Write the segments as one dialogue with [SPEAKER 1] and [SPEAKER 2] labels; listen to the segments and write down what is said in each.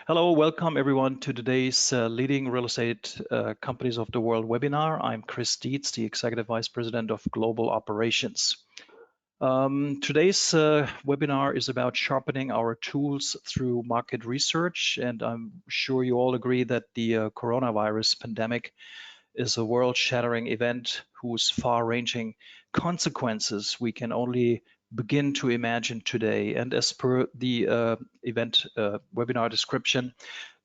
[SPEAKER 1] Hello, welcome everyone to today's Leading Real Estate Companies of the World webinar. I'm Chris Dietz, the Executive Vice President of Global Operations. Today's webinar is about sharpening our tools through market research, and I'm sure you all agree that the coronavirus pandemic is a world-shattering event whose far-ranging consequences we can only begin to imagine today. And as per the event webinar description,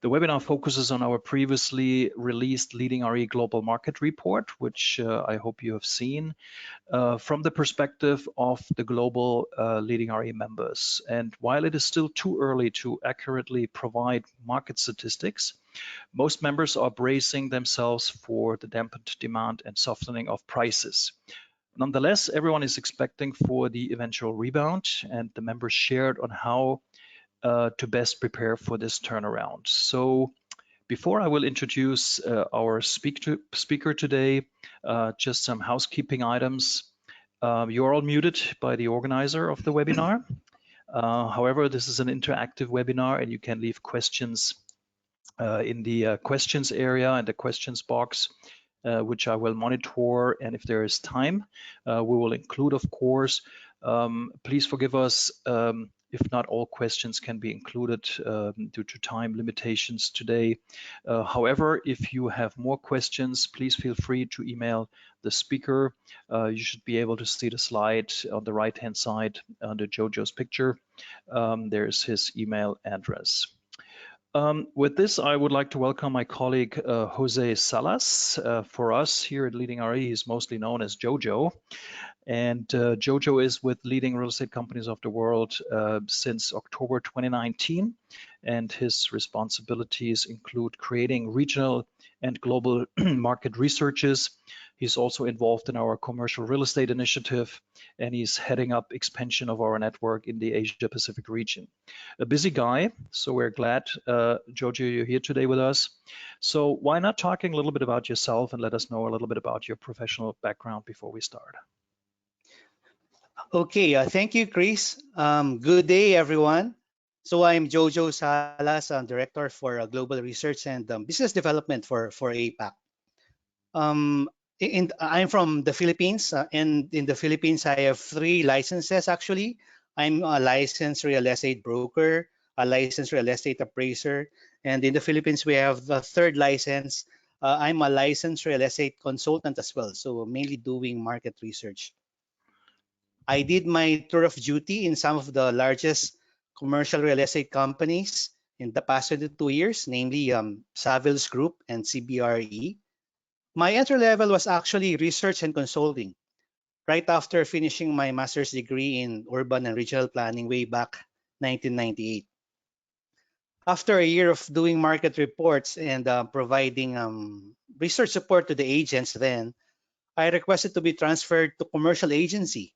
[SPEAKER 1] the webinar focuses on our previously released Leading RE Global Market Report, which I hope you have seen, from the perspective of the global Leading RE members. And while it is still too early to accurately provide market statistics, most members are bracing themselves for the dampened demand and softening of prices. Nonetheless, everyone is expecting for the eventual rebound, and the members shared on how to best prepare for this turnaround. So before I will introduce our speaker today, just some housekeeping items. You're all muted by the organizer of the webinar. However, this is an interactive webinar and you can leave questions in the questions area and the questions box, which I will monitor, and if there is time, we will include, of course. Please forgive us if not all questions can be included due to time limitations today. However, if you have more questions, please feel free to email the speaker. You should be able to see the slide on the right-hand side under Jojo's picture. There's his email address. With this, I would like to welcome my colleague Jose Salas. For us here at Leading RE, he's mostly known as Jojo. And Jojo is with Leading Real Estate Companies of the World since October 2019. And his responsibilities include creating regional and global market researches. He's also involved in our commercial real estate initiative, and he's heading up expansion of our network in the Asia Pacific region. A busy guy, so we're glad, Jojo, you're here today with us. So why not talking a little bit about yourself and let us know a little bit about your professional background before we start.
[SPEAKER 2] Okay, thank you, Chris. Good day, everyone. So I'm Jojo Salas, I'm Director for Global Research and Business Development for APAC. I'm from the Philippines, and in the Philippines, I have 3 licenses actually. I'm a licensed real estate broker, a licensed real estate appraiser, and in the Philippines, we have the 3rd license. I'm a licensed real estate consultant as well, so mainly doing market research. I did my tour of duty in some of the largest commercial real estate companies in the past 22 years, namely Savills Group and CBRE. My entry level was actually research and consulting, right after finishing my master's degree in urban and regional planning way back 1998. After a year of doing market reports and providing research support to the agents then, I requested to be transferred to commercial agency,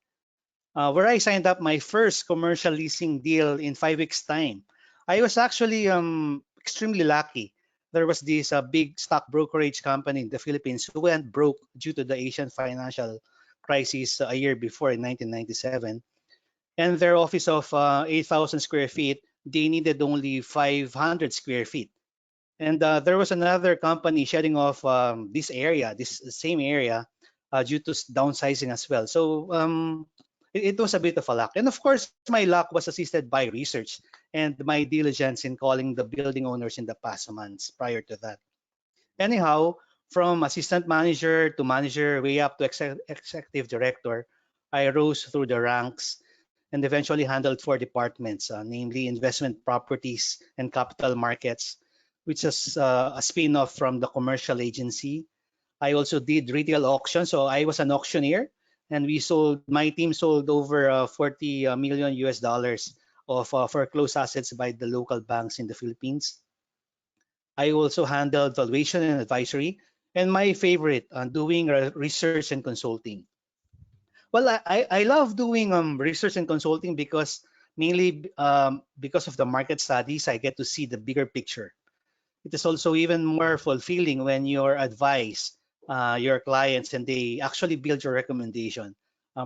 [SPEAKER 2] where I signed up my first commercial leasing deal in 5 weeks' time. I was actually extremely lucky. There was this big stock brokerage company in the Philippines who went broke due to the Asian financial crisis a year before in 1997. And their office of 8,000 square feet, they needed only 500 square feet. And there was another company shedding off this area, this same area, due to downsizing as well. So it was a bit of a luck. And of course, my luck was assisted by research and my diligence in calling the building owners in the past months prior to that. Anyhow, from assistant manager to manager, way up to executive director, I rose through the ranks and eventually handled 4 departments, namely investment properties and capital markets, which is a spin-off from the commercial agency. I also did retail auctions, so I was an auctioneer. And my team sold over 40 million US dollars of foreclosed assets by the local banks in the Philippines. I also handled valuation and advisory, and my favorite, doing research and consulting. Well, I love doing research and consulting because mainly because of the market studies, I get to see the bigger picture. It is also even more fulfilling when you're advised your clients and they actually build your recommendation.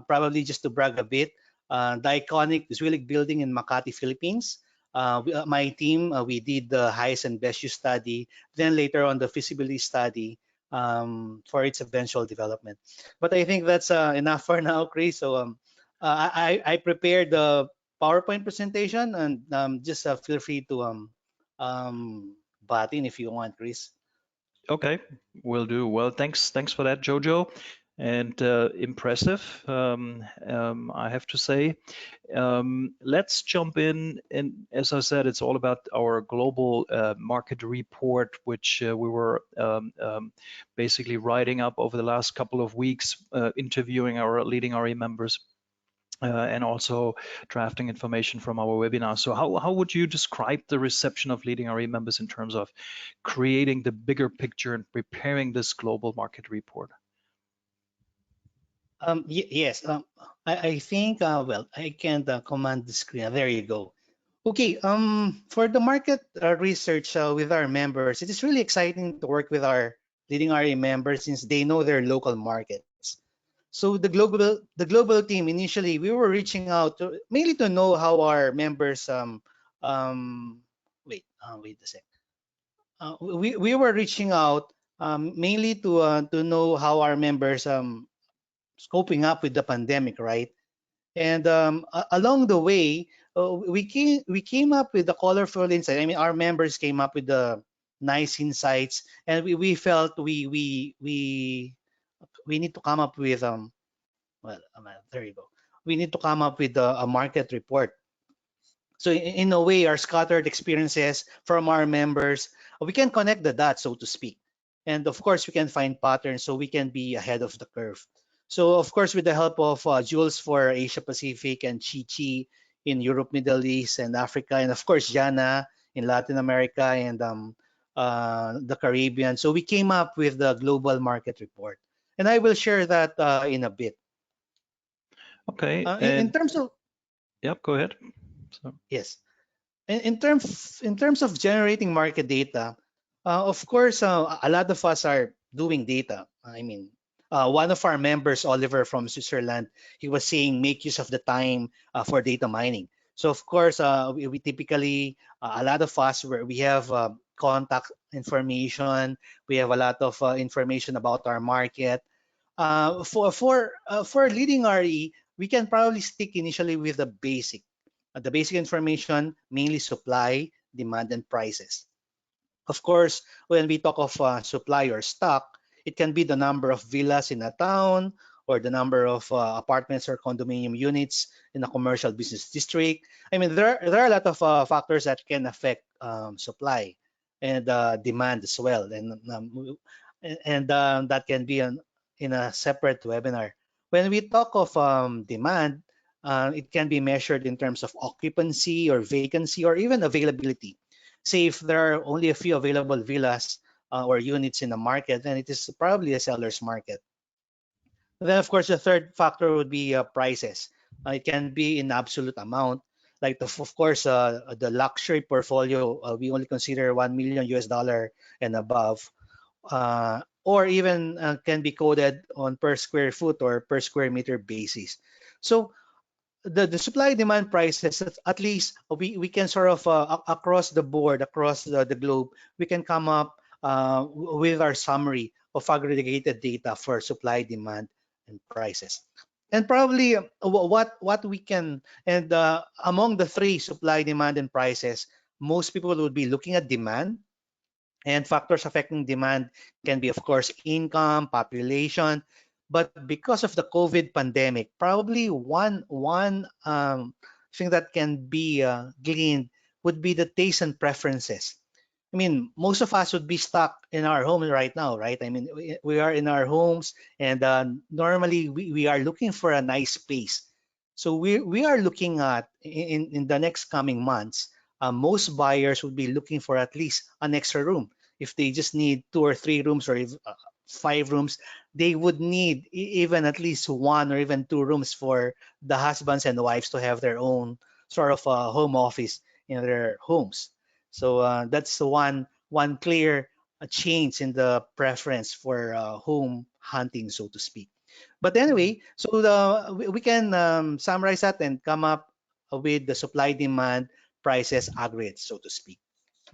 [SPEAKER 2] Probably just to brag a bit, the iconic Zwilig building in Makati, Philippines, My team, we did the highest and best use study, then later on the feasibility study for its eventual development. But I think that's enough for now, Chris. So I prepared the PowerPoint presentation, and just feel free to butt in if you want, Chris.
[SPEAKER 1] Okay, will do. Well, thanks for that, Jojo, and impressive. I have to say. Let's jump in, and as I said, it's all about our global market report, which we were basically writing up over the last couple of weeks, interviewing our leading RE members. And also drafting information from our webinar. So how would you describe the reception of leading RE members in terms of creating the bigger picture and preparing this global market report?
[SPEAKER 2] Yes, I think, well, I can command the screen. There you go. Okay, for the market research with our members, it is really exciting to work with our leading RA members since they know their local markets. So the global team initially we were reaching out to, mainly to know how our members wait a sec. We were reaching out mainly to know how our members coping up with the pandemic, right? And along the way, we came up with the colorful insight. I mean, our members came up with the nice insights, and we felt we need to come up with there you go. We need to come up with a market report. So in a way, our scattered experiences from our members, we can connect the dots, so to speak. And of course, we can find patterns so we can be ahead of the curve. So of course, with the help of Jules for Asia Pacific and Chi Chi in Europe, Middle East, and Africa, and of course, Jana in Latin America and the Caribbean. So we came up with the global market report. And I will share that in a bit.
[SPEAKER 1] Okay,
[SPEAKER 2] In
[SPEAKER 1] and
[SPEAKER 2] terms of,
[SPEAKER 1] yep, go ahead. So,
[SPEAKER 2] yes. In terms of generating market data, of course, a lot of us are doing data. I mean, one of our members, Oliver from Switzerland, he was saying make use of the time for data mining. So of course, we typically a lot of us we have contact information, we have a lot of information about our market. For leading RE, we can probably stick initially with the basic information, mainly supply, demand, and prices. Of course, when we talk of supply or stock, it can be the number of villas in a town or the number of apartments or condominium units in a commercial business district. I mean, there are a lot of factors that can affect supply and demand as well, and that can be in a separate webinar. When we talk of demand, it can be measured in terms of occupancy or vacancy or even availability. Say if there are only a few available villas or units in the market, then it is probably a seller's market. Then, of course, the third factor would be prices. It can be in absolute amount. Like, of course, the luxury portfolio, we only consider 1 million US dollar and above, or even can be coded on per square foot or per square meter basis. So the supply demand prices at least we can sort of across the board across the globe we can come up with our summary of aggregated data for supply demand and prices, and probably what we can, and among the three, supply demand and prices, most people would be looking at demand, and factors affecting demand can be, of course, income, population. But because of the COVID pandemic, probably one thing that can be gleaned would be the taste and preferences. I mean, most of us would be stuck in our home right now, right? I mean, we are in our homes, and normally we are looking for a nice space. So we are looking at in the next coming months, most buyers would be looking for at least an extra room. If they just need 2 or 3 rooms or 5 rooms, they would need even at least one or even 2 rooms for the husbands and wives to have their own sort of home office in their homes. So that's one clear change in the preference for home hunting, so to speak. But anyway, so we can summarize that and come up with the supply demand prices aggregate, so to speak.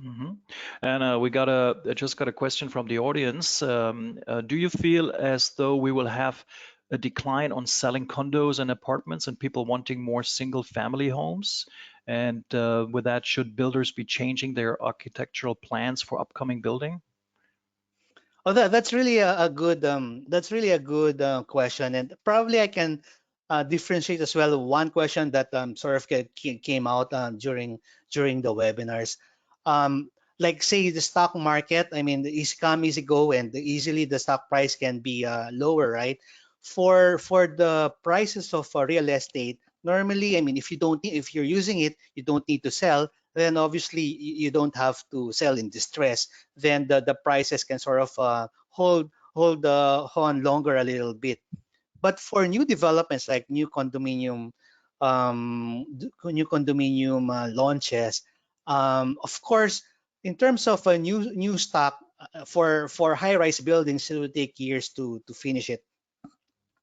[SPEAKER 1] Hmm. And we got I just got a question from the audience. Do you feel as though we will have a decline on selling condos and apartments and people wanting more single family homes? And with that, should builders be changing their architectural plans for upcoming building?
[SPEAKER 2] Oh, that's really a good question, and probably I can differentiate as well. One question that sort of came out during the webinars, um, like say the stock market. I mean, the easy come, easy go, and easily the stock price can be lower, right? For the prices of real estate, normally, I mean, if you're using it, you don't need to sell. Then obviously you don't have to sell in distress. Then the prices can sort of hold on longer a little bit. But for new developments like new condominium launches, of course, in terms of a new stock for high-rise buildings, it will take years to finish it.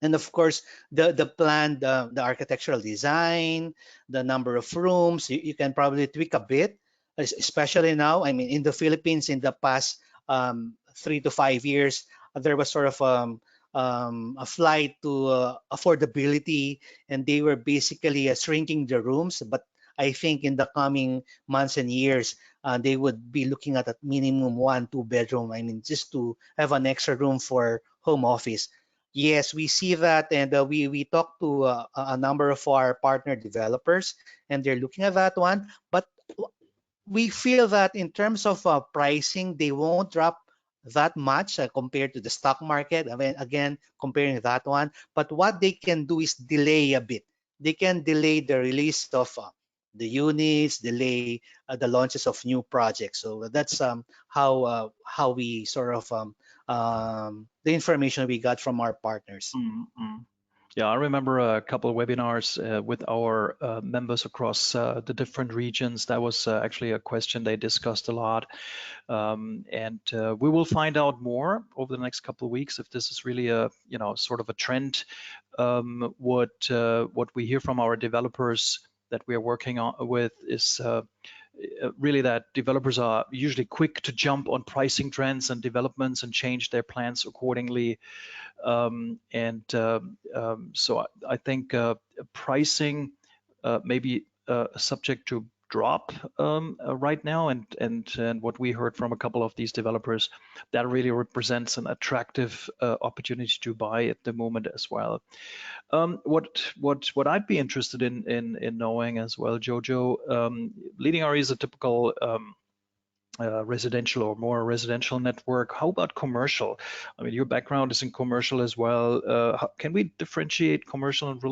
[SPEAKER 2] And of course, the plan, the architectural design, the number of rooms, you can probably tweak a bit, especially now. I mean, in the Philippines, in the past 3 to 5 years, there was sort of a flight to affordability, and they were basically shrinking the rooms. But I think in the coming months and years, they would be looking at minimum 1, 2 bedroom. I mean, just to have an extra room for home office. Yes, we see that, and we talked to a number of our partner developers, and they're looking at that one. But we feel that in terms of pricing, they won't drop that much compared to the stock market. I mean, again, comparing that one. But what they can do is delay a bit. They can delay the release of the units, delay the launches of new projects. So that's how we sort of the information we got from our partners.
[SPEAKER 1] Mm-hmm. Yeah, I remember a couple of webinars with our members across the different regions. That was actually a question they discussed a lot. And we will find out more over the next couple of weeks if this is really a, sort of a trend. What we hear from our developers that we are working on with is really that developers are usually quick to jump on pricing trends and developments and change their plans accordingly. So I think pricing may be subject to drop right now, and what we heard from a couple of these developers, that really represents an attractive opportunity to buy at the moment as well. What I'd be interested in knowing as well, Jojo, Leading RE is a typical residential or more residential network. How about commercial? I mean, your background is in commercial as well. Can we differentiate commercial and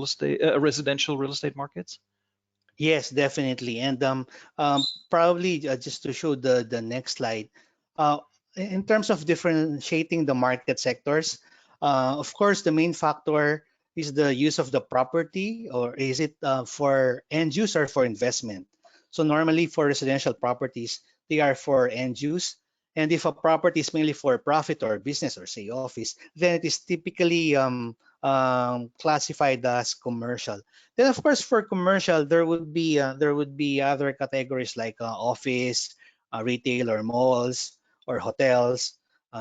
[SPEAKER 1] residential real estate markets?
[SPEAKER 2] Yes, definitely. And probably just to show the next slide, uh, in terms of differentiating the market sectors, of course, the main factor is the use of the property, or is it for end use or for investment? So normally for residential properties, they are for end use. And if a property is mainly for profit or business or say office, then it is typically classified as commercial. Then of course for commercial there would be other categories like office, retail or malls or hotels,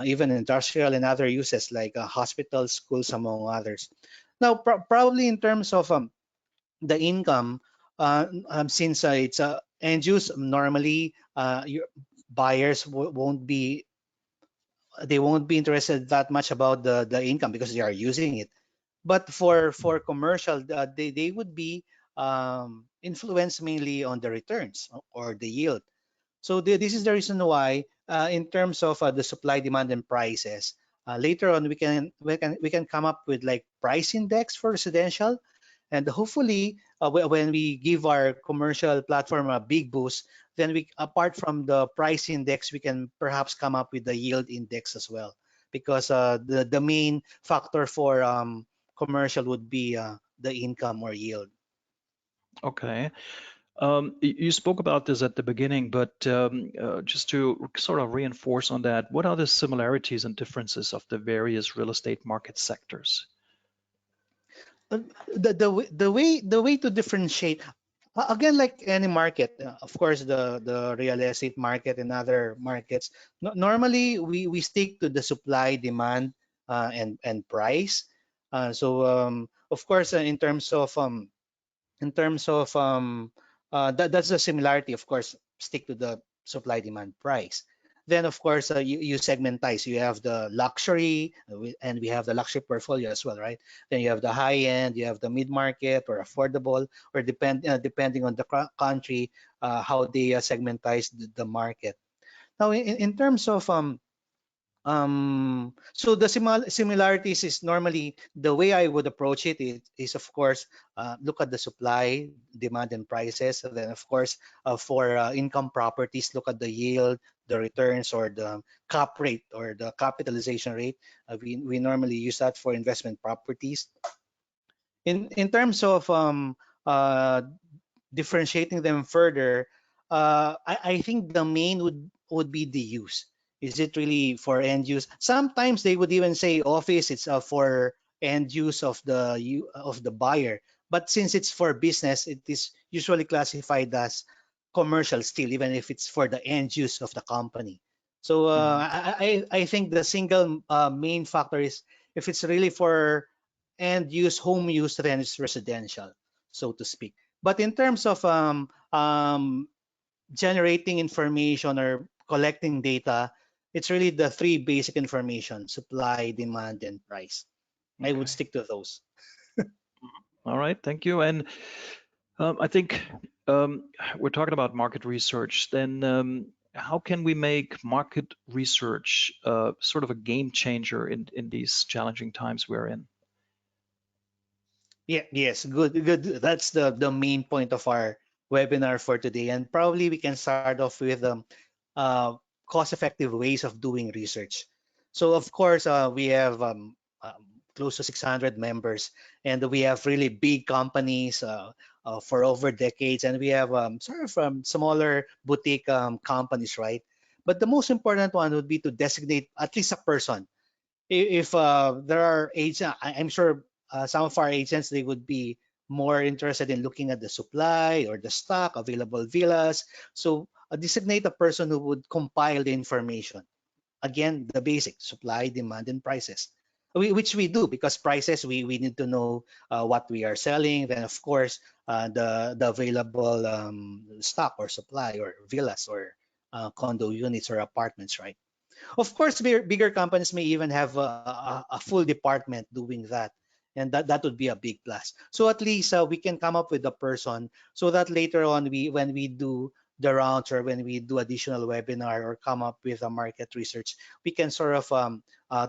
[SPEAKER 2] even industrial and other uses like hospitals, schools, among others. Now probably in terms of the income, since it's end use, normally your buyers won't be they won't be interested that much about the income because they are using it. But for commercial, they would be influenced mainly on the returns or the yield. So this is the reason why, in terms of the supply, demand, and prices, later on we can come up with like price index for residential, and hopefully when we give our commercial platform a big boost, then we, apart from the price index, we can perhaps come up with the yield index as well, because the main factor for commercial would be the income or yield.
[SPEAKER 1] Okay. You spoke about this at the beginning, but just to sort of reinforce on that, what are the similarities and differences of the various real estate market sectors?
[SPEAKER 2] Uh, the way to differentiate. Again, like any market, of course, the real estate market and other markets, normally we stick to the supply, demand, and price. Of course, in terms of that's the similarity, of course, stick to the supply, demand, price. Then of course you segmentize. You have the luxury, and we have the luxury portfolio as well, right? Then you have the high end, you have the mid market or affordable, or depending on the country, how they segmentize the market. Now in terms of so the similarities is normally the way I would approach it is of course look at the supply, demand, and prices. And then of course for income properties, look at the yield, the returns, or the cap rate or the capitalization rate. We normally use that for investment properties. In terms of uh, differentiating them further, I think the main would be the use. Is it really for end use? Sometimes they would even say office, it's for end use of of the buyer. But since it's for business, it is usually classified as commercial still, even if it's for the end use of the company. So
[SPEAKER 1] Mhm.
[SPEAKER 2] I think the single main factor is if it's really for end use, home use, then it's residential, so to speak. But in terms of generating information or collecting data, it's really the three basic information: supply, demand, and price. I would
[SPEAKER 1] Okay.
[SPEAKER 2] stick to those.
[SPEAKER 1] All right. Thank you. And I think um, we're talking about market research. Then how can we make market research sort of a game changer in these challenging times we're in?
[SPEAKER 2] Yeah, yes, good, good. That's the main point of our webinar for today, and probably we can start off with uh, cost-effective ways of doing research. So, of course, we have close to 600 members, and we have really big companies for over decades, and we have sort of smaller boutique companies, right? But the most important one would be to designate at least a person. If there are agents, I'm sure some of our agents, they would be more interested in looking at the supply or the stock, available villas. So designate a person who would compile the information. Again, the basic supply, demand, and prices. Which we do, because prices, we need to know what we are selling. Then, of course, the available stock or supply or villas or condo units or apartments, right? Of course, bigger companies may even have a full department doing that, and that would be a big plus. So at least we can come up with a person, so that later on, when we do the rounds or when we do additional webinar or come up with a market research, we can sort of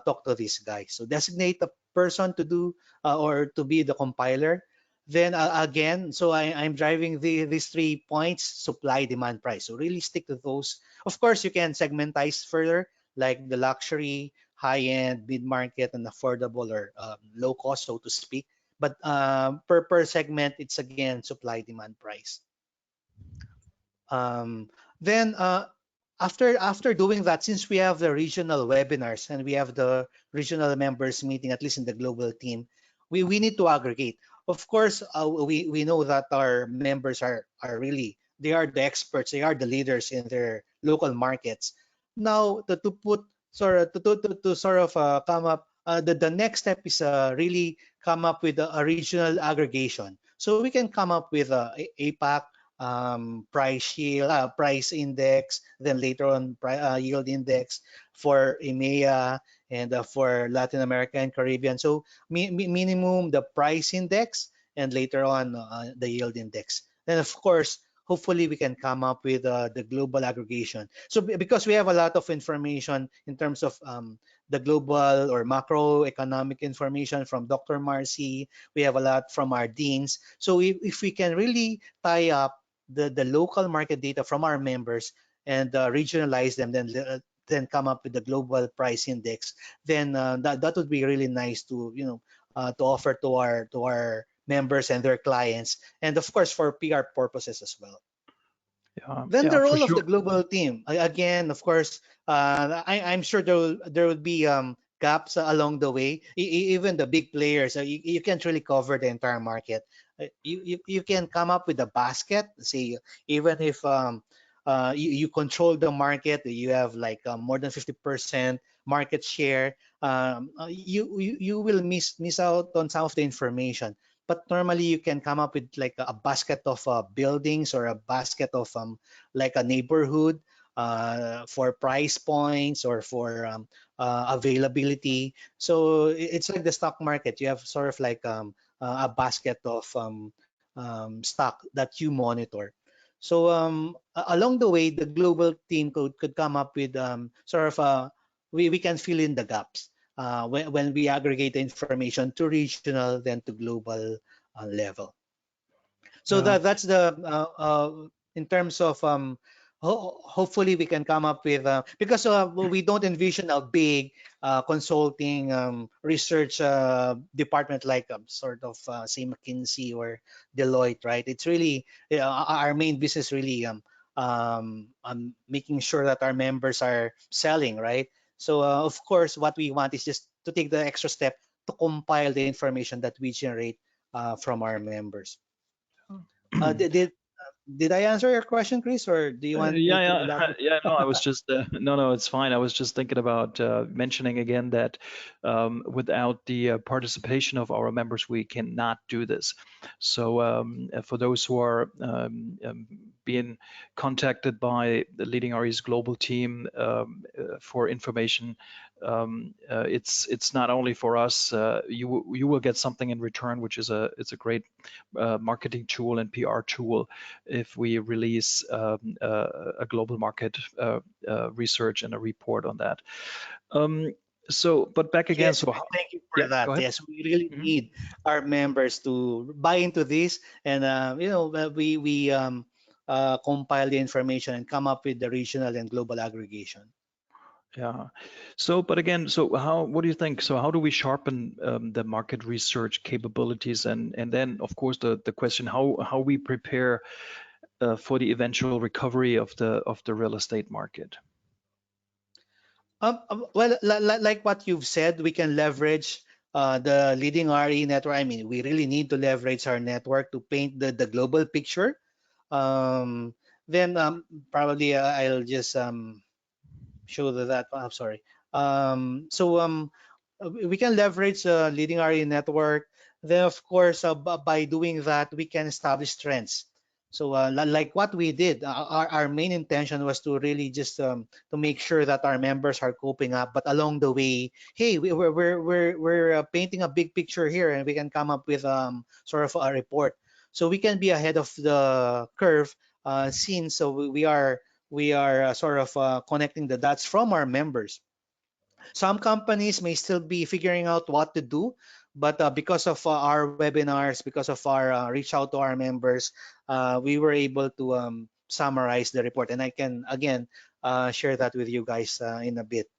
[SPEAKER 2] talk to this guy. So designate a person to do or to be the compiler. Then again, so I'm driving these 3 points: supply, demand, price. So really stick to those. Of course, you can segmentize further, like the luxury, high-end, mid-market, and affordable or low cost, so to speak. But per segment, it's again supply, demand, price. Um, then after doing that, since we have the regional webinars and we have the regional members meeting, at least in the global team, we need to aggregate. Of course, we know that our members are really, they are the experts, they are the leaders in their local markets. Now to put sort of to sort of come up, the next step is really come up with a regional aggregation. So we can come up with APAC price yield, price index, then later on yield index for EMEA and for Latin America and Caribbean. So minimum the price index and later on the yield index. Then of course, hopefully we can come up with the global aggregation. So because we have a lot of information in terms of the global or macroeconomic information from Dr. Marcy, we have a lot from our deans. So if we can really tie up the local market data from our members and regionalize them, then come up with the global price index, then that would be really nice to to offer to our members and their clients, and of course for PR purposes as well.
[SPEAKER 1] Yeah,
[SPEAKER 2] Then
[SPEAKER 1] yeah,
[SPEAKER 2] the
[SPEAKER 1] for
[SPEAKER 2] role of the
[SPEAKER 1] sure.
[SPEAKER 2] global team, again, of course, I'm sure there will be gaps along the way. Even the big players, you can't really cover the entire market. you can come up with a basket. Say even if you control the market, you have like more than 50% market share. You will miss out on some of the information. But normally you can come up with like a basket of buildings or a basket of like a neighborhood for price points or for availability. So it's like the stock market. You have sort of like a basket of stock that you monitor. So along the way, the global team could come up with sort of we can fill in the gaps when we aggregate the information to regional then to global level. So
[SPEAKER 1] Yeah.
[SPEAKER 2] that's the in terms of hopefully we can come up with because we don't envision a big consulting research department like sort of say McKinsey or Deloitte, right? It's really our main business really making sure that our members are selling, right? So of course what we want is just to take the extra step to compile the information that we generate from our members. Uh, did, did did I answer your question, Chris, or do you want me
[SPEAKER 1] Yeah,
[SPEAKER 2] to
[SPEAKER 1] yeah,
[SPEAKER 2] elaborate?
[SPEAKER 1] yeah. No, I was just no, no, it's fine. I was just thinking about mentioning again that without the participation of our members, we cannot do this. So for those who are being contacted by the Leading RE's global team for information, it's not only for us. You will get something in return, which is it's a great marketing tool and PR tool if we release a global market research and a report on that. So, but back again,
[SPEAKER 2] Yes,
[SPEAKER 1] so
[SPEAKER 2] thank you
[SPEAKER 1] yeah,
[SPEAKER 2] for that.
[SPEAKER 1] go ahead.
[SPEAKER 2] Yes, we really
[SPEAKER 1] Mhm.
[SPEAKER 2] need our members to buy into this, and we compile the information and come up with the regional and global aggregation.
[SPEAKER 1] Yeah. So, but again, so how, what do you think? So, how do we sharpen the market research capabilities, and then, of course, the question how we prepare for the eventual recovery of the real estate market?
[SPEAKER 2] Well, like what you've said, we can leverage the leading RE network. I mean, we really need to leverage our network to paint the global picture. Um, then probably I'll just show that. I'm sorry. So we can leverage leading RE network. Then, of course, by doing that, we can establish trends. So, like what we did, our main intention was to really just to make sure that our members are coping up. But along the way, hey, we're painting a big picture here, and we can come up with sort of a report. So we can be ahead of the curve, since so we are sort of connecting the dots from our members. Some companies may still be figuring out what to do, but because of our webinars, because of our reach out to our members, we were able to summarize the report. And I can, again, share that with you guys in a bit.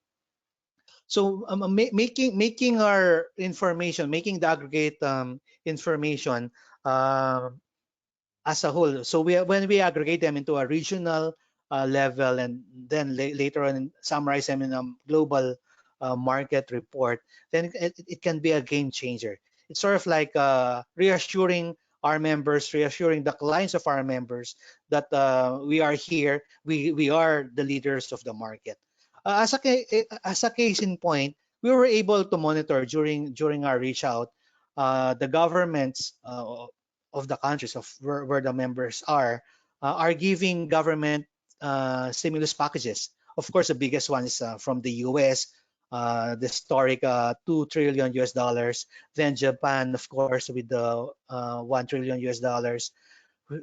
[SPEAKER 2] So making our information, making the aggregate information as a whole. So when we aggregate them into a regional level and then later on summarize them in a global market report, then it can be a game changer. It's sort of like reassuring our members, reassuring the clients of our members that we are here, we are the leaders of the market. As a case in point, we were able to monitor during our reach out the governments of the countries of where the members are giving government stimulus packages. Of course, the biggest one is from the US, the historic 2 trillion US dollars. Then Japan, of course, with the 1 trillion US dollars.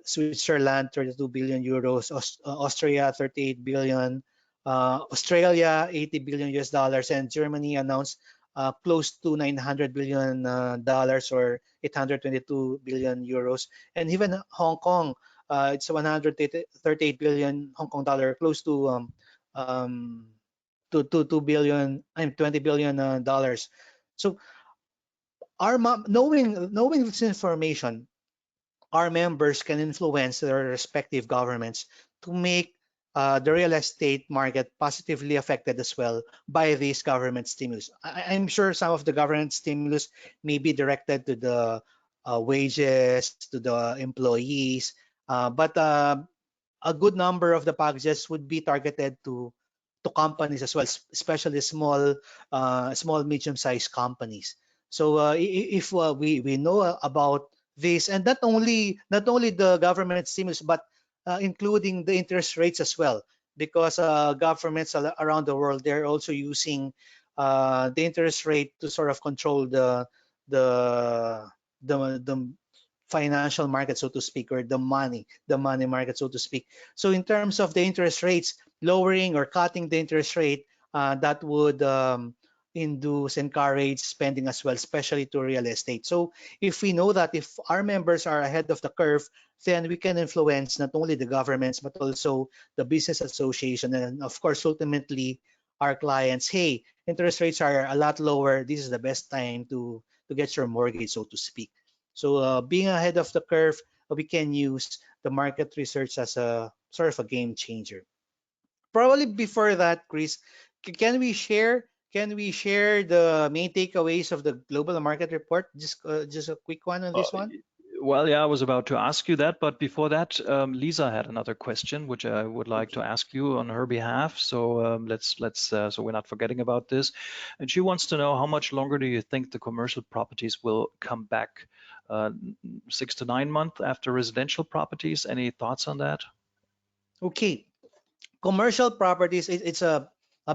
[SPEAKER 2] Switzerland, 32 billion euros. Austria, 38 billion. Australia, 80 billion US dollars. And Germany announced close to 900 billion dollars or 822 billion euros. And even Hong Kong, it's 138 billion Hong Kong dollar, close um, to 2 billion, I'm 20 billion dollars. So knowing this information, our members can influence their respective governments to make the real estate market positively affected as well by these government stimulus. I'm sure some of the government stimulus may be directed to the wages to the employees. But a good number of the packages would be targeted to companies as well, especially small medium-sized companies. So if we know about this, and not only the government stimulus, but including the interest rates as well, because governments around the world, they're also using the interest rate to sort of control the the financial market, so to speak, or the money market, so to speak. So in terms of the interest rates, lowering or cutting the interest rate, that would encourage spending as well, especially to real estate. So if we know that if our members are ahead of the curve, then we can influence not only the governments but also the business association, and of course ultimately our clients. Hey, interest rates are a lot lower. This is the best time to get your mortgage, so to speak. So being ahead of the curve, we can use the market research as a sort of a game changer. Probably before that, Chris, can we share the main takeaways of the global market report? Just a quick one on
[SPEAKER 1] Uh,
[SPEAKER 2] this one.
[SPEAKER 1] Well, yeah, I was about to ask you that, but before that, Lisa had another question, which I would like to
[SPEAKER 2] Okay.
[SPEAKER 1] ask you on her behalf. So let's so we're not forgetting about this. And she wants to know how much longer do you think the commercial properties will come back? 6 to 9 months after residential properties. Any thoughts on that?
[SPEAKER 2] Okay. Commercial properties, it's a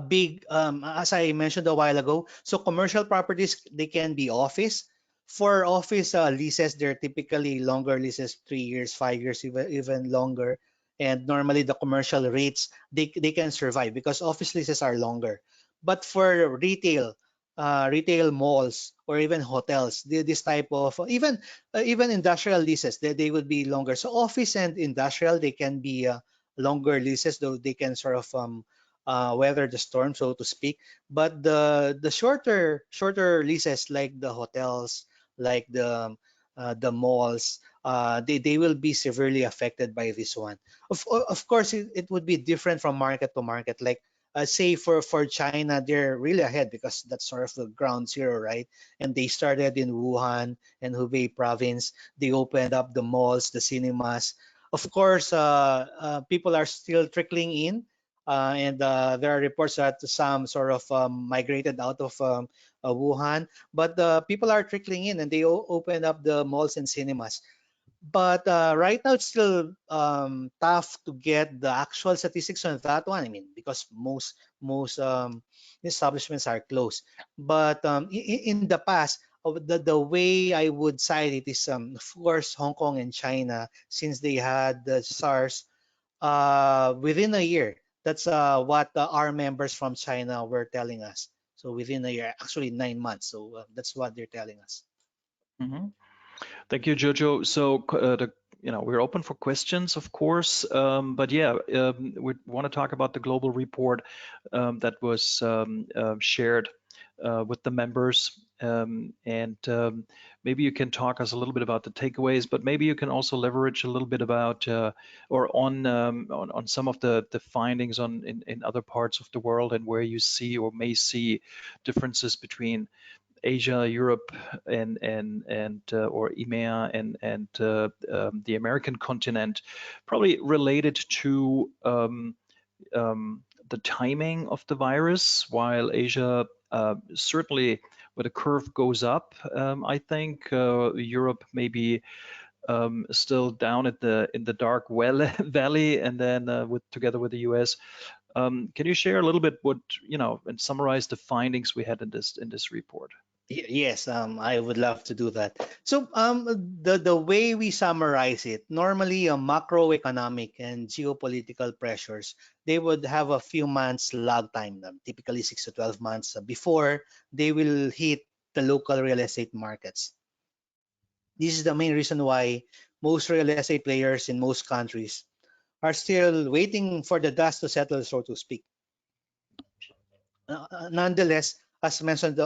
[SPEAKER 2] big, as I mentioned a while ago. So commercial properties, they can be office. For office leases, they're typically longer leases, 3 years, 5 years, even longer. And normally the commercial rates, they can survive because office leases are longer. But for retail malls or even hotels, this type of even industrial leases, they would be longer. So office and industrial, they can be longer leases, though they can sort of weather the storm, so to speak. But the shorter leases, like the hotels, like the malls, they will be severely affected by this one. Of course, it would be different from market to market. Like say for China, they're really ahead because that's sort of the ground zero, right? And they started in Wuhan and Hubei province. They opened up the malls, the cinemas. Of course, people are still trickling in, and there are reports that some sort of migrated out of Wuhan, but people are trickling in, and they opened up the malls and cinemas. But right now, it's still tough to get the actual statistics on that one. I mean, because most establishments are closed. But in the past, the way I would cite it is, of course, Hong Kong and China, since they had the SARS within a year. That's what our members from China were telling us. So within a year, actually 9 months. So that's what they're telling us.
[SPEAKER 1] Mhm. Thank you, Jojo. So, we're open for questions, of course. But yeah, we want to talk about the global report that was shared with the members. And maybe you can talk us a little bit about the takeaways, but maybe you can also leverage a little bit about or on some of the findings in other parts of the world and where you see or may see differences between Asia, Europe, and or EMEA and the American continent, probably related to the timing of the virus. While Asia certainly, where the curve goes up, I think Europe may be still down at the in the dark well valley, and then with together with the US. Can you share a little bit what and summarize the findings we had in this report?
[SPEAKER 2] Yes, I would love to do that. So, the way we summarize it, normally, macroeconomic and geopolitical pressures, they would have a few months lag time, typically 6 to 12 months before they will hit the local real estate markets. This is the main reason why most real estate players in most countries are still waiting for the dust to settle, so to speak. Nonetheless, as mentioned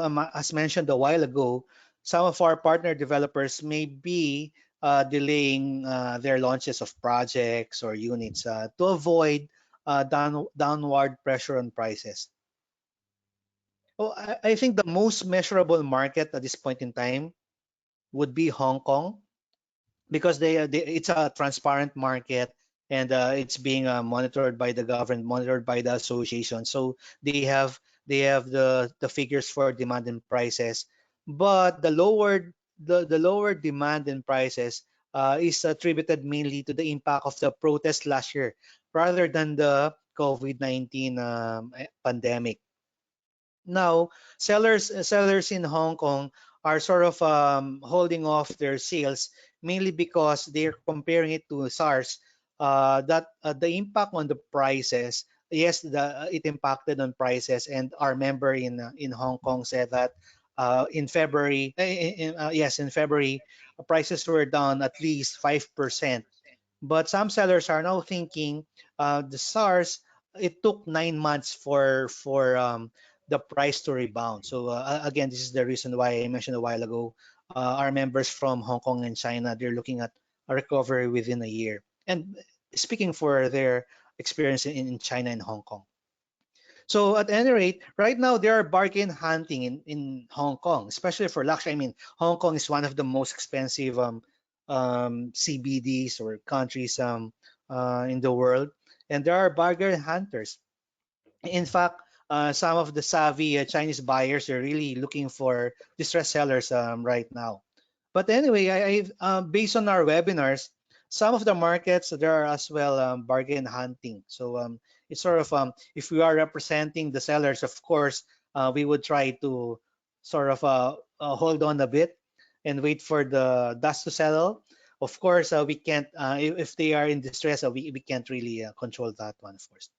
[SPEAKER 2] a while ago, some of our partner developers may be delaying their launches of projects or units to avoid downward pressure on prices. Oh, I think the most measurable market at this point in time would be Hong Kong, because it's a transparent market, and it's being monitored by the government, monitored by the association. So they have the figures for demand and prices, but the lower demand and prices is attributed mainly to the impact of the protest last year rather than the COVID-19 pandemic. Now, sellers in Hong Kong are sort of holding off their sales, mainly because they're comparing it to SARS. That the impact on the prices, yes, it impacted on prices, and our member in Hong Kong said that in February, yes, in February, prices were down at least 5%. But some sellers are now thinking the SARS, it took 9 months for the price to rebound. So again, this is the reason why I mentioned a while ago. Our members from Hong Kong and China, they're looking at a recovery within a year. And speaking for their experience in China and Hong Kong. So at any rate, right now there are bargain hunting in Hong Kong, especially for luxury. I mean, Hong Kong is one of the most expensive CBDs or countries in the world, and there are bargain hunters. In fact, some of the savvy Chinese buyers are really looking for distressed sellers right now. But anyway, based on our webinars, some of the markets there are as well bargain hunting. So it's sort of if we are representing the sellers, of course, we would try to sort of hold on a bit and wait for the dust to settle. Of course, we can't if they are in distress, we can't really control that one, of course.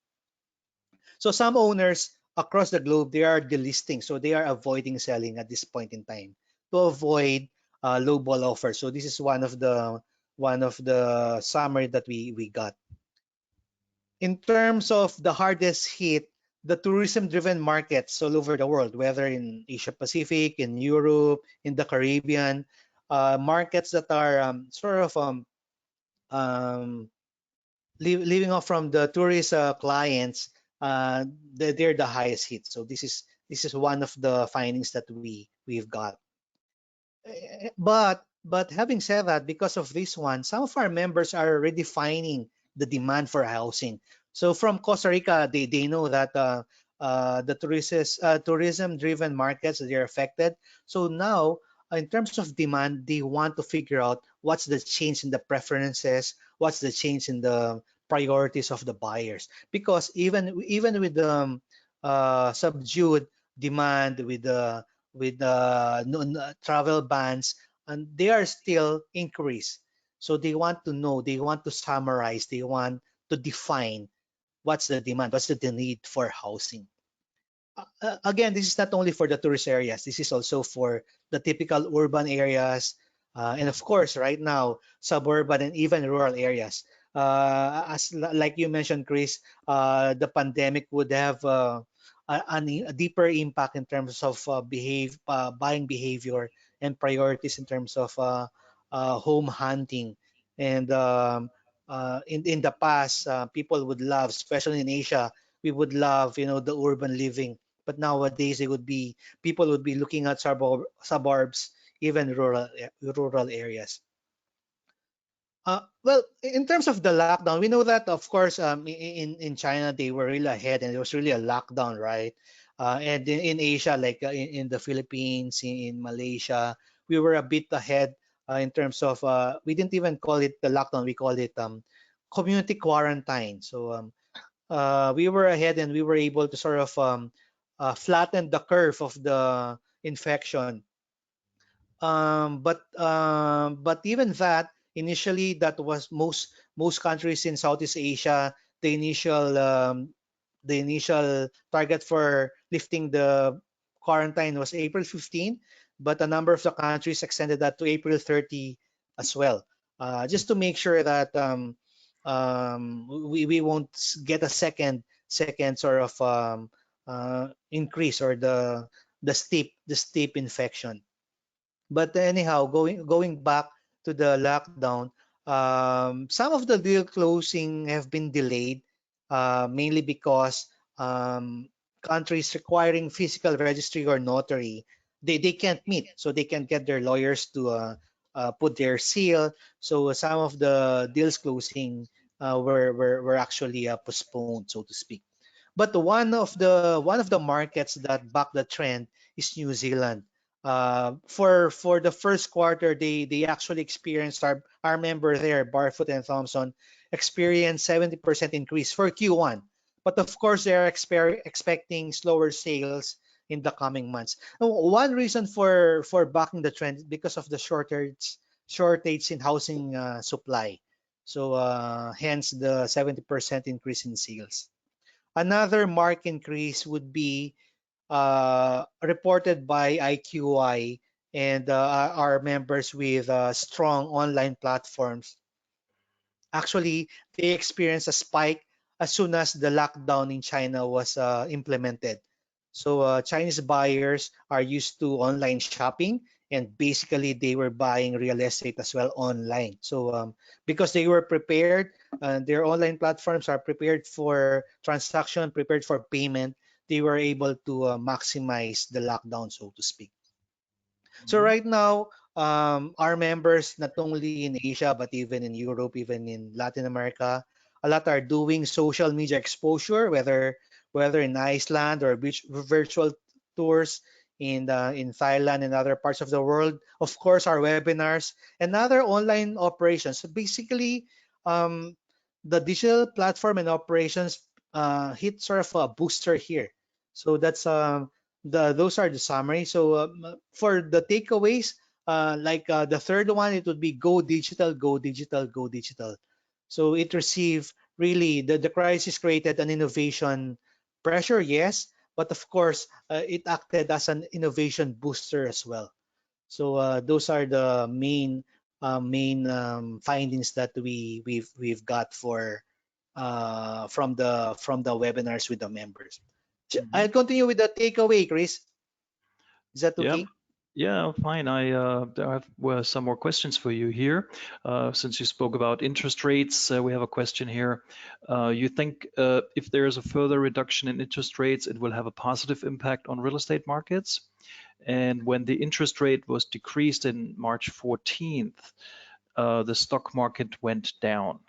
[SPEAKER 2] So some owners across the globe, they are delisting, so they are avoiding selling at this point in time to avoid low ball offers. So this is one of the summary that we got. In terms of the hardest hit, the tourism-driven markets all over the world, whether in Asia Pacific, in Europe, in the Caribbean, markets that are sort of um, leaving off from the tourist clients, they're the highest hit. So this is one of the findings that we've got. But having said that, because of this one, some of our members are redefining the demand for housing. So from Costa Rica, they know that the tourism-driven markets, they're affected. So now, in terms of demand, they want to figure out what's the change in the preferences, what's the change in the priorities of the buyers. Because even with the subdued demand, with travel bans, and they are still increased. So they want to know, they want to summarize, they want to define what's the demand, what's the need for housing. Again, this is not only for the tourist areas, this is also for the typical urban areas, and of course, right now, suburban and even rural areas. Like you mentioned, Chris, the pandemic would have a deeper impact in terms of buying behavior and priorities in terms of home hunting. And in the past, people would love, especially in Asia, we would love, the urban living. But nowadays, people would be looking at suburbs, even rural areas. Well, in terms of the lockdown, we know that, of course, in China they were really ahead, and it was really a lockdown, right? And in Asia, like in the Philippines, in Malaysia, we were a bit ahead in terms of we didn't even call it the lockdown; we called it community quarantine. So we were ahead, and we were able to sort of flatten the curve of the infection. But even that, initially, that was most countries in Southeast Asia. The initial target for lifting the quarantine was April 15, but a number of the countries extended that to April 30 as well, just to make sure that we won't get a second sort of increase, or the steep infection. But anyhow, going back to the lockdown, some of the deal closing have been delayed, mainly because countries requiring physical registry or notary, they can't meet, so they can get their lawyers put their seal. So some of the deals closing were actually postponed, so to speak. But one of the markets that back the trend is New Zealand. For the first quarter, they actually experienced our member there, Barfoot and Thompson, experienced 70% increase for Q1. But of course, they are expecting slower sales in the coming months. One reason for backing the trend is because of the shortage in housing supply. So hence the 70% increase in sales. Another mark increase would be reported by IQI and our members with strong online platforms. Actually, they experienced a spike as soon as the lockdown in China was implemented. So Chinese buyers are used to online shopping, and basically they were buying real estate as well online. So because they were prepared, their online platforms are prepared for transaction, prepared for payment, they were able to maximize the lockdown, so to speak. So
[SPEAKER 1] Mhm.
[SPEAKER 2] right now, our members not only in Asia but even in Europe, even in Latin America, a lot are doing social media exposure, whether in Iceland or virtual tours in Thailand and other parts of the world. Of course, our webinars and other online operations. So basically, um, the digital platform and operations hit sort of a booster here. So that's those are the summary. So for the takeaways, the third one, it would be go digital, go digital, go digital. So it received really the crisis created an innovation pressure, yes, but of course it acted as an innovation booster as well. So those are the main findings that we've got for from the webinars with the members. I'll
[SPEAKER 1] Mhm.
[SPEAKER 2] continue with the takeaway, Chris. Is that
[SPEAKER 1] Yeah,
[SPEAKER 2] okay?
[SPEAKER 1] yeah, fine. I have some more questions for you here. Since you spoke about interest rates, we have a question here. You think if there is a further reduction in interest rates, it will have a positive impact on real estate markets? And when the interest rate was decreased in March 14th, the stock market went down.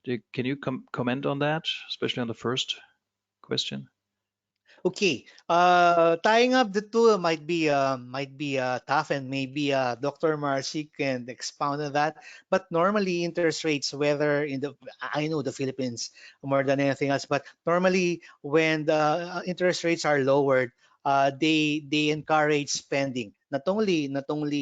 [SPEAKER 1] Can you comment on that, especially on the first question?
[SPEAKER 2] Okay. Tying up the two might be tough, and maybe Dr. Marcy can expound on that. But normally, interest rates, whether in the I know the Philippines more than anything else, but normally when the interest rates are lowered, they encourage spending. Not only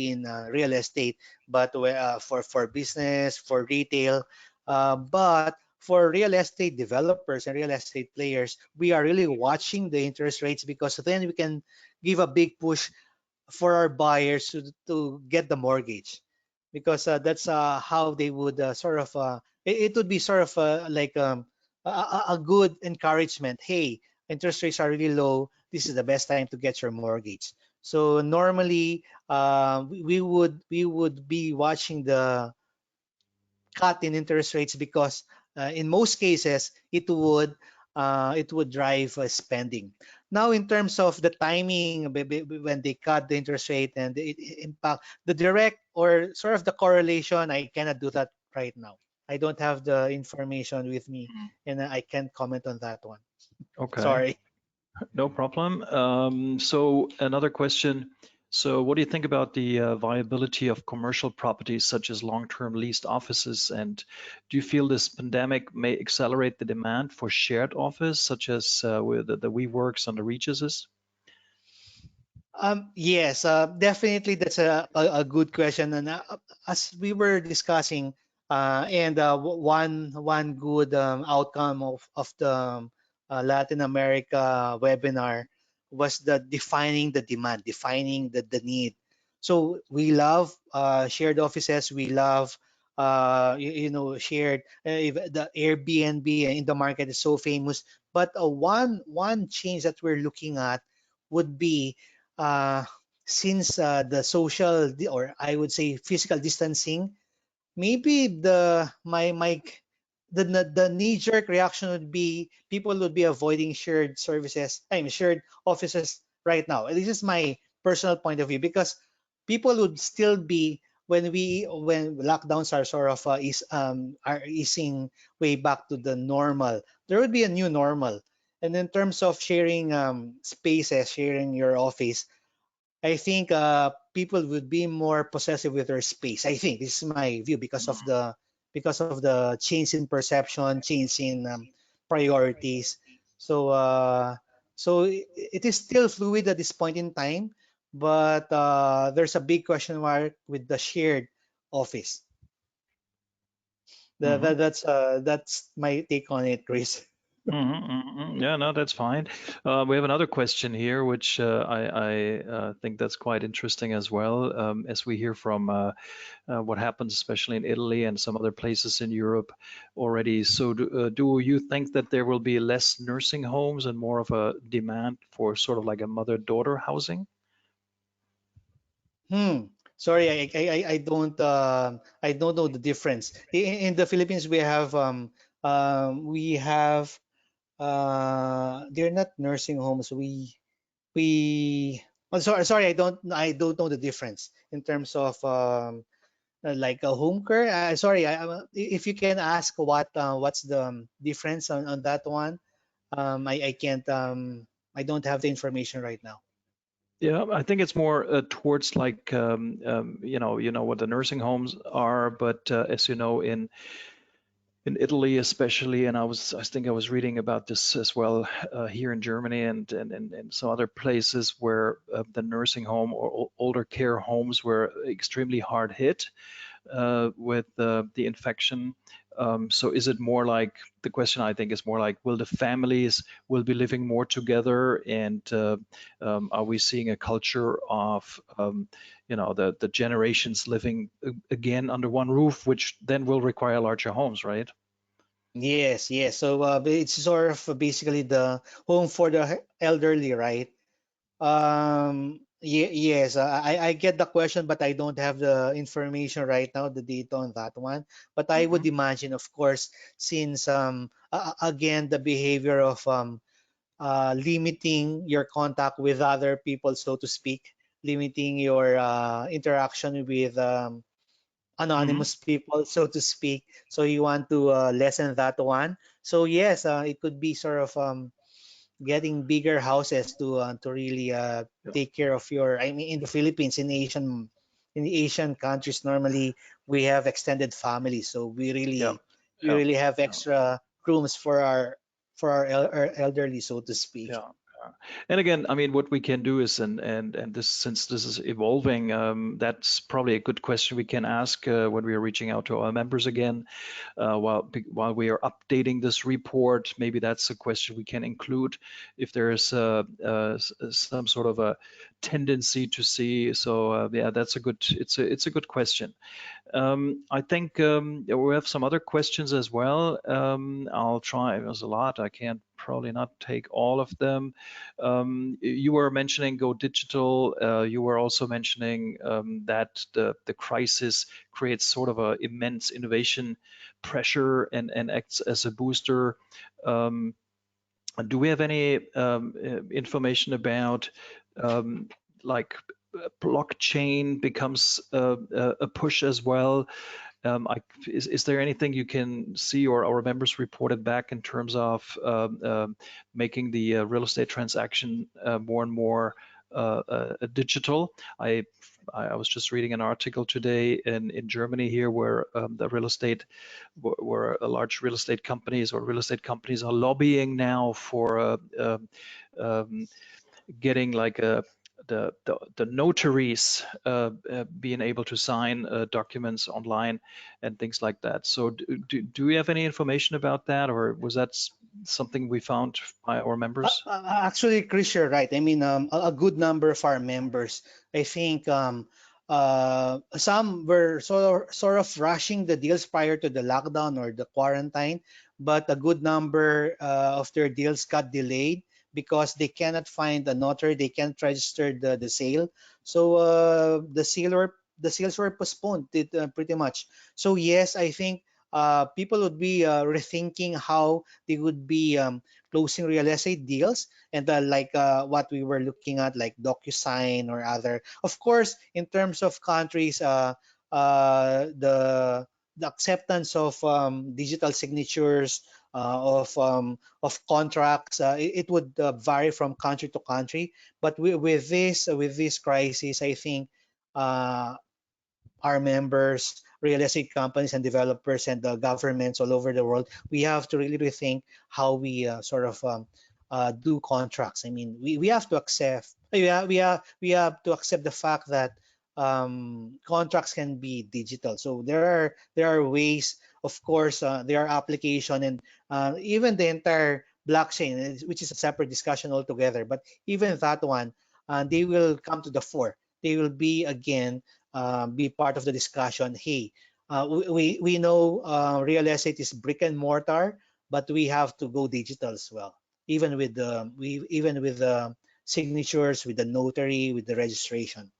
[SPEAKER 2] in real estate, but for business, for retail, but for real estate developers and real estate players, we are really watching the interest rates because then we can give a big push for our buyers to get the mortgage because that's how they would it would be sort of a good encouragement. Hey, interest rates are really low. This is the best time to get your mortgage. So normally, we would be watching the cut in interest rates because in most cases it would drive spending. Now, in terms of the timing when they cut the interest rate and it impact the direct or sort of the correlation, I cannot do that right now. I don't have the information with me, and I can't comment on that one.
[SPEAKER 1] Okay.
[SPEAKER 2] Sorry.
[SPEAKER 1] No problem. So another question. So what do you think about the viability of commercial properties such as long-term leased offices? And do you feel this pandemic may accelerate the demand for shared office, such as with the WeWorks and the Regises?
[SPEAKER 2] Yes, definitely that's a good question. And as we were discussing, and one good outcome of the Latin America webinar was the defining the demand, defining the need. So we love shared offices. We love shared the Airbnb in the market is so famous. But one change that we're looking at would be uh, since the or I would say physical distancing, maybe the knee-jerk reaction would be people would be avoiding shared services, I mean shared offices right now. This is my personal point of view because people would still be when lockdowns are sort of are easing way back to the normal, there would be a new normal. And in terms of sharing spaces, sharing your office, I think people would be more possessive with their space. I think this is my view because of the change in perception, change in priorities. So it is still fluid at this point in time, but there's a big question mark with the shared office.
[SPEAKER 1] Hmm.
[SPEAKER 2] That's my take on it, Chris.
[SPEAKER 1] Yeah, no, that's fine. We have another question here, which I think that's quite interesting as well, as we hear from what happens, especially in Italy and some other places in Europe already. So, do you think that there will be less nursing homes and more of a demand for sort of like a mother-daughter housing?
[SPEAKER 2] Hmm. Sorry, I don't know the difference. In the Philippines, we have they're not nursing homes. We oh, sorry, I don't know the difference in terms of like a home care. Sorry, if you can ask what's the difference on that one. I can't I don't have the information right now.
[SPEAKER 1] Yeah, I think it's more towards like you know what the nursing homes are, but as you know, in Italy especially, and I think I was reading about this as well here in Germany and some other places where the nursing home or older care homes were extremely hard hit with the infection. So is it more like the question I think is more like will the families will be living more together and are we seeing a culture of you know the generations living again under one roof, which then will require larger homes, right?
[SPEAKER 2] Yes, yes. So it's sort of basically the home for the elderly, right? Yes, I get the question, but I don't have the information right now, the data on that one. But I would
[SPEAKER 1] Hmm.
[SPEAKER 2] imagine, of course, since again the behavior of limiting your contact with other people, so to speak, limiting your interaction with
[SPEAKER 1] Hmm.
[SPEAKER 2] anonymous people, so to speak. So you want to lessen that one. So yes, it could be sort of getting bigger houses to really
[SPEAKER 1] Yeah,
[SPEAKER 2] take care of your. I mean, in the Philippines, in the Asian countries, normally we have extended families, so
[SPEAKER 1] yeah,
[SPEAKER 2] we
[SPEAKER 1] yeah.
[SPEAKER 2] really have
[SPEAKER 1] Yeah.
[SPEAKER 2] extra rooms for our elderly, so to speak.
[SPEAKER 1] Yeah. Yeah. And again, I mean, what we can do is, and this since this is evolving, that's probably a good question we can ask when we are reaching out to our members again, while we are updating this report. Maybe that's a question we can include if there is some sort of a tendency to see. So yeah, that's a good. It's a good question. I think yeah, we have some other questions as well. I'll try. There's a lot. I can't probably not take all of them. You were mentioning go digital. You were also mentioning that the crisis creates sort of a immense innovation pressure and acts as a booster. Um, do we have any information about um, like blockchain becomes a push as well? Is there anything you can see or our members reported back in terms of making the real estate transaction more and more digital? I I was just reading an article today in Germany here where the real estate where large real estate companies or real estate companies are lobbying now for um, getting like the notaries being able to sign documents online and things like that. So do we have any information about that, or was that something we found by our members?
[SPEAKER 2] Actually, Chris, you're right. I mean, a good number of our members, I think, some were sort of rushing the deals prior to the lockdown or the quarantine, but a good number of their deals got delayed because they cannot find a notary, they can't register the sale. So the sales were postponed pretty much. So yes, I think people would be rethinking how they would be closing real estate deals and like what we were looking at like DocuSign or other. Of course, in terms of countries, the acceptance of digital signatures, of contracts. It would vary from country to country. But with this crisis, I think uh, our members, real estate companies and developers and the governments all over the world, we have to really rethink how we do contracts. I mean, we have to accept we have to accept the fact that contracts can be digital. So there are ways, of course, there are application and even the entire blockchain, which is a separate discussion altogether. But even that one, they will come to the fore. They will be again be part of the discussion. Hey, we know real estate is brick and mortar, but we have to go digital as well. Even with the signatures, with the notary, with the registration.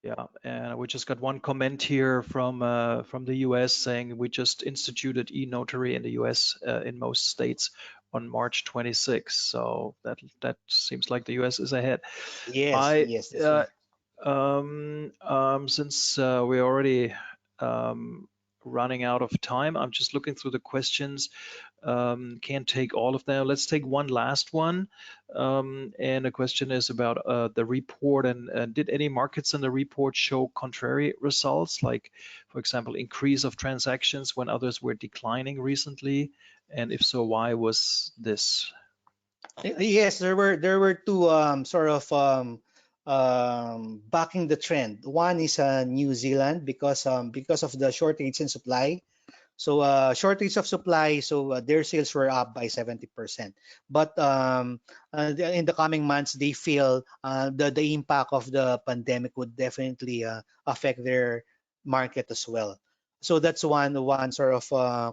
[SPEAKER 1] Yeah, and we just got one comment here from the US saying we just instituted e-notary in the US in most states on March 26th. So that seems like the US is ahead.
[SPEAKER 2] Yes,
[SPEAKER 1] I
[SPEAKER 2] yes, that's right.
[SPEAKER 1] Since we're already um, running out of time, I'm just looking through the questions. Can't take all of them. Let's take one last one. And the question is about the report and did any markets in the report show contrary results, like, for example, increase of transactions when others were declining recently? And if so, why was this?
[SPEAKER 2] Yes, there were two backing the trend. One is New Zealand because of the shortage in supply. So shortage of supply, so their sales were up by 70%. But in the coming months, they feel the impact of the pandemic would definitely affect their market as well. So that's one sort of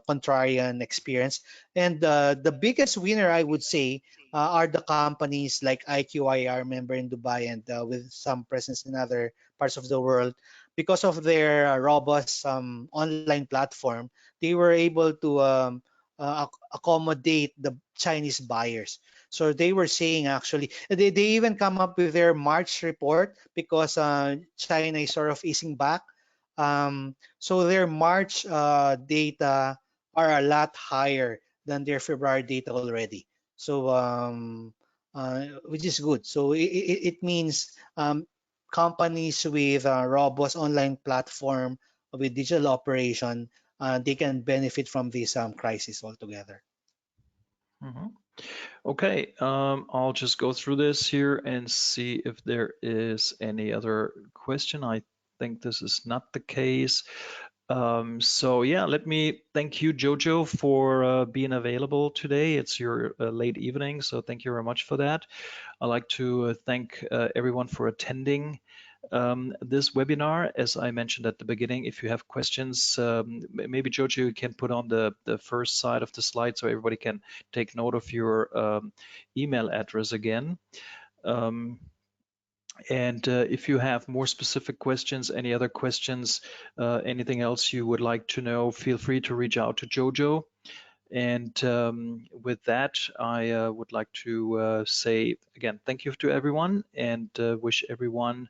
[SPEAKER 2] contrarian experience. And the biggest winner, I would say, are the companies like IQIR, member in Dubai, and with some presence in other parts of the world. Because of their robust online platform, they were able to accommodate the Chinese buyers. So they were saying actually, they even come up with their March report because China is sort of easing back. So their March data are a lot higher than their February data already. So which is good. So it means companies with a robust online platform with digital operation, they can benefit from this crisis altogether.
[SPEAKER 1] Mhm. Okay, I'll just go through this here and see if there is any other question. I think this is not the case. So yeah, let me thank you, Jojo, for being available today. It's your late evening, so thank you very much for that. I'd like to thank everyone for attending this webinar. As I mentioned at the beginning, if you have questions, maybe Jojo, you can put on the first side of the slide so everybody can take note of your email address again. Um, and if you have more specific questions, any other questions, anything else you would like to know, feel free to reach out to Jojo. And with that, I would like to say again, thank you to everyone and wish everyone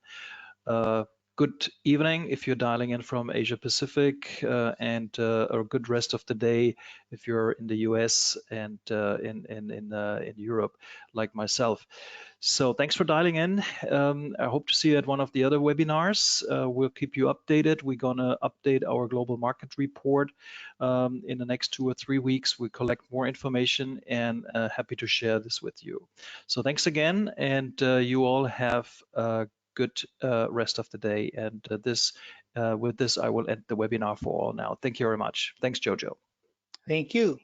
[SPEAKER 1] good evening if you're dialing in from Asia Pacific, and a good rest of the day if you're in the US and in Europe, like myself. So thanks for dialing in. I hope to see you at one of the other webinars. We'll keep you updated. We're gonna update our global market report in the next 2 or 3 weeks. We collect more information and happy to share this with you. So thanks again, and you all have a good rest of the day. And with this, I will end the webinar for all now. Thank you very much. Thanks, Jojo.
[SPEAKER 2] Thank you.